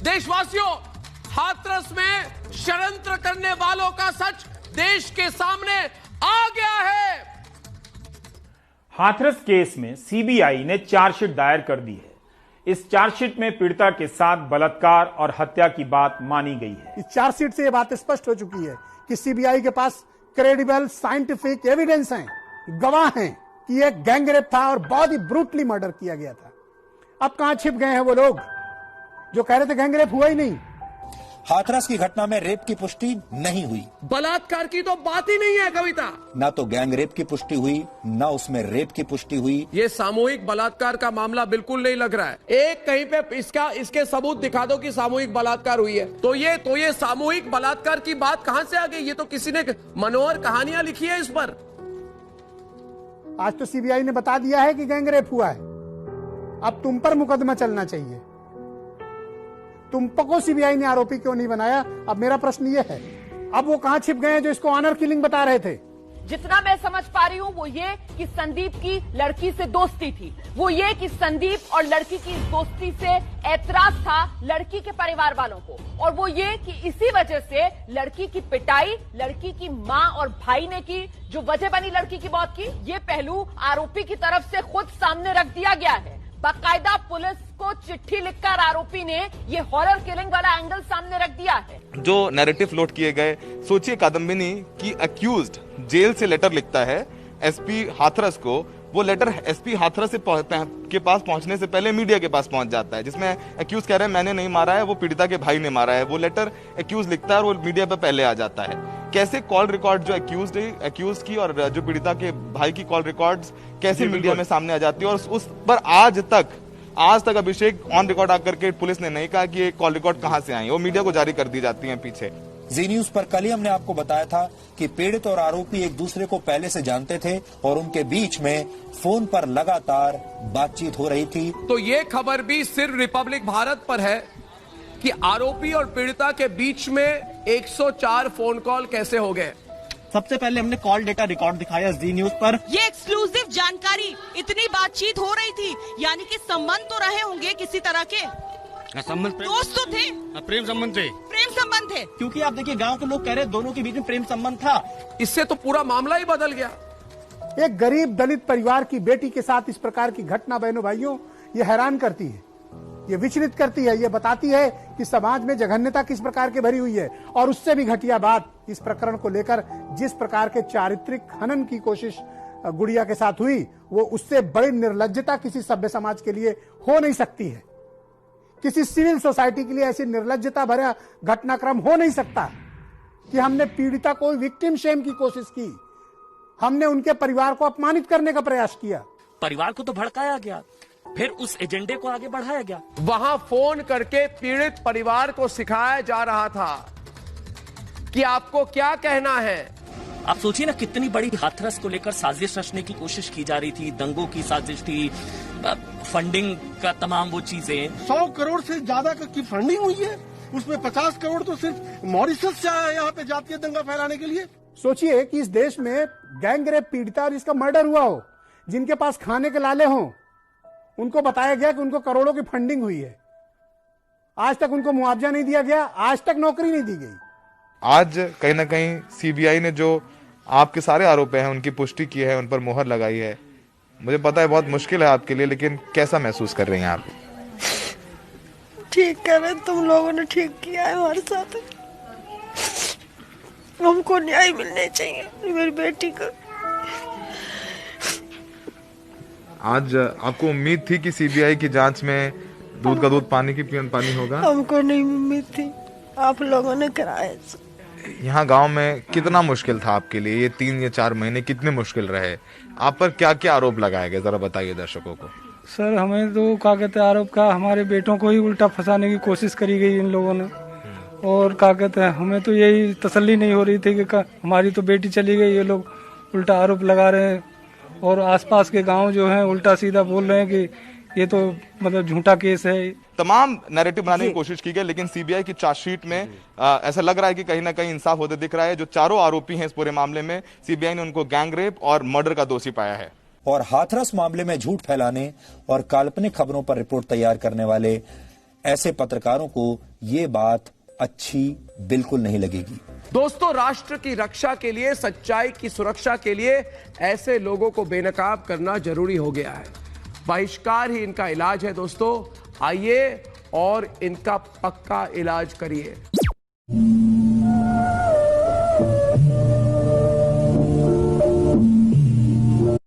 देशवासियों, हाथरस में षड्यंत्र करने वालों का सच देश के सामने आ गया है। हाथरस केस में सीबीआई ने चार्जशीट दायर कर दी है। इस चार्जशीट में पीड़िता के साथ बलात्कार और हत्या की बात मानी गई है। इस चार्जशीट से यह बात स्पष्ट हो चुकी है कि सीबीआई के पास क्रेडिबल साइंटिफिक एविडेंस हैं, गवाह हैं कि यह गैंगरेप था और बहुत ही ब्रूटली मर्डर किया गया था। अब कहां छिप गए हैं वो लोग जो कह रहे थे गैंगरेप हुआ ही नहीं। हाथरस की घटना में रेप की पुष्टि नहीं हुई, बलात्कार की तो बात ही नहीं है कविता। न तो गैंगरेप की पुष्टि हुई, न उसमें रेप की पुष्टि हुई। ये सामूहिक बलात्कार का मामला बिल्कुल नहीं लग रहा है। एक कहीं पे इसके सबूत दिखा दो कि सामूहिक बलात्कार हुई है, तो ये सामूहिक बलात्कार की बात कहां से आ गई? ये तो किसी ने मनोहर कहानियां लिखी है इस पर। आज तो सीबीआई ने बता दिया है कि गैंगरेप हुआ है। अब तुम पर मुकदमा चलना चाहिए। तुम को सीबीआई ने आरोपी क्यों नहीं बनाया? अब मेरा प्रश्न ये है, अब वो कहां छिप गए हैं जो इसको ऑनर किलिंग बता रहे थे? जितना मैं समझ पा रही हूँ वो ये कि संदीप की लड़की से दोस्ती थी, वो ये कि संदीप और लड़की की दोस्ती से ऐतराज था लड़की के परिवार वालों को, और वो ये कि इसी वजह से लड़की की पिटाई लड़की की माँ और भाई ने की, जो वजह बनी लड़की की मौत की। ये पहलू आरोपी की तरफ से खुद सामने रख दिया गया है। बाकायदा पुलिस को चिट्ठी लिखकर आरोपी ने ये हॉरर किलिंग वाला एंगल सामने रख दिया है। जो नैरेटिव फ्लोट किए गए, सोचिए कादम्बिनी की अक्यूज्ड जेल से लेटर लिखता है एसपी हाथरस को, वो लेटर एसपी हाथरस के पास पहुंचने से पहले मीडिया के पास पहुंच जाता है, जिसमें अक्यूज कह रहे हैं मैंने नहीं मारा है, वो पीड़िता के भाई ने मारा है। वो लेटर अक्यूज लिखता है और वो मीडिया पे पहले आ जाता है। कैसे कॉल रिकॉर्ड जो अक्यूज की और जो पीड़िता के भाई की कॉल रिकॉर्ड्स कैसे मीडिया में सामने आ जाती है, और उस पर आज तक अभिषेक ऑन रिकॉर्ड आकर के पुलिस ने नहीं कहा कि ये कॉल रिकॉर्ड कहां से आई, वो मीडिया को जारी कर दी जाती है पीछे। जी न्यूज पर कल ही हमने आपको बताया था कि पीड़ित और आरोपी एक दूसरे को पहले से जानते थे और उनके बीच में फोन पर लगातार बातचीत हो रही थी। तो ये खबर भी सिर्फ रिपब्लिक भारत पर है कि आरोपी और पीड़िता के बीच में 104 फोन कॉल कैसे हो गए। सबसे पहले हमने कॉल डेटा रिकॉर्ड दिखाया जी न्यूज पर। ये एक्सक्लूसिव जानकारी, इतनी बातचीत हो रही थी, यानी कि संबंध तो रहे होंगे किसी तरह के। संबंध दोस्त तो थे, प्रेम संबंध थे, प्रेम संबंध थे, क्योंकि आप देखिए गांव के लोग कह रहे दोनों के बीच में प्रेम संबंध था। इससे तो पूरा मामला ही बदल गया। एक गरीब दलित परिवार की बेटी के साथ इस प्रकार की घटना बहनों भाइयों ये हैरान करती है, ये विचलित करती है, ये बताती है कि समाज में जघन्यता किस प्रकार की भरी हुई है। और उससे भी घटिया बात, इस प्रकरण को लेकर जिस प्रकार के चारित्रिक हनन की कोशिश गुड़िया के साथ हुई, वो उससे बड़ी निर्लज्जता किसी सभ्य समाज के लिए हो नहीं सकती है। किसी सिविल सोसाइटी के लिए ऐसी निर्लज्जता भरा घटनाक्रम हो नहीं सकता कि हमने पीड़िता को विक्टिम शेम की कोशिश की, हमने उनके परिवार को अपमानित करने का प्रयास किया। परिवार को तो भड़काया गया, फिर उस एजेंडे को आगे बढ़ाया गया। वहां फोन करके पीड़ित परिवार को सिखाया जा रहा था कि आपको क्या कहना है। आप सोचिए ना कितनी बड़ी हाथरस को लेकर साजिश रचने की कोशिश की जा रही थी, दंगों की साजिश थी, फंडिंग का तमाम वो चीजें। 100 करोड़ से ज्यादा की फंडिंग हुई है, उसमें 50 करोड़ तो सिर्फ मॉरिशस से यहाँ पे जाती है दंगा फैलाने के लिए। सोचिए कि इस देश में गैंगरेप पीड़िता और जिसका मर्डर हुआ हो, जिनके पास खाने के लाले हों, उनको बताया गया कि उनको करोड़ों की फंडिंग हुई है। आज तक उनको मुआवजा नहीं दिया गया, आज तक नौकरी नहीं दी गई। आज कहीं ना कहीं सीबीआई ने जो आपके सारे आरोप हैं उनकी पुष्टि की है, उन पर मोहर लगाई है। मुझे पता है बहुत मुश्किल है आपके लिए, लेकिन कैसा महसूस कर रही हैं आप? ठीक कर रहे, तुम लोगों ने ठीक किया है हमारे साथ। हमको न्याय मिलने चाहिए मेरी बेटी को। आज आपको उम्मीद थी कि सीबीआई की जांच में दूध का दूध पानी की पानी होगा? हमको नहीं उम्मीद थी, आप लोगों ने कराया। यहाँ गांव में कितना मुश्किल था आपके लिए? ये 3 या 4 महीने कितने मुश्किल रहे? आप पर क्या क्या आरोप लगाए गए, जरा बताइए दर्शकों को। सर हमें तो क्या कहते हैं, आरोप का हमारे बेटों को ही उल्टा फंसाने की कोशिश करी गई इन लोगों ने। और क्या कहते हैं, हमें तो यही तसल्ली नहीं हो रही थी कि हमारी तो बेटी चली गई, ये लोग उल्टा आरोप लगा रहे हैं। और आसपास के गांव जो हैं उल्टा सीधा बोल रहे हैं कि ये तो मतलब झूठा केस है। तमाम नैरेटिव बनाने की कोशिश की गई, लेकिन सीबीआई की चार्जशीट में ऐसा लग रहा है कि कहीं ना कहीं इंसाफ होते दिख रहा है। जो चारों आरोपी हैं इस पूरे मामले में, सीबीआई ने उनको गैंगरेप और मर्डर का दोषी पाया है। और हाथरस मामले में झूठ फैलाने और काल्पनिक खबरों पर रिपोर्ट तैयार करने वाले ऐसे पत्रकारों को ये बात अच्छी बिल्कुल नहीं लगेगी। दोस्तों, राष्ट्र की रक्षा के लिए, सच्चाई की सुरक्षा के लिए ऐसे लोगों को बेनकाब करना जरूरी हो गया है। बहिष्कार ही इनका इलाज है। दोस्तों, आइए और इनका पक्का इलाज करिए।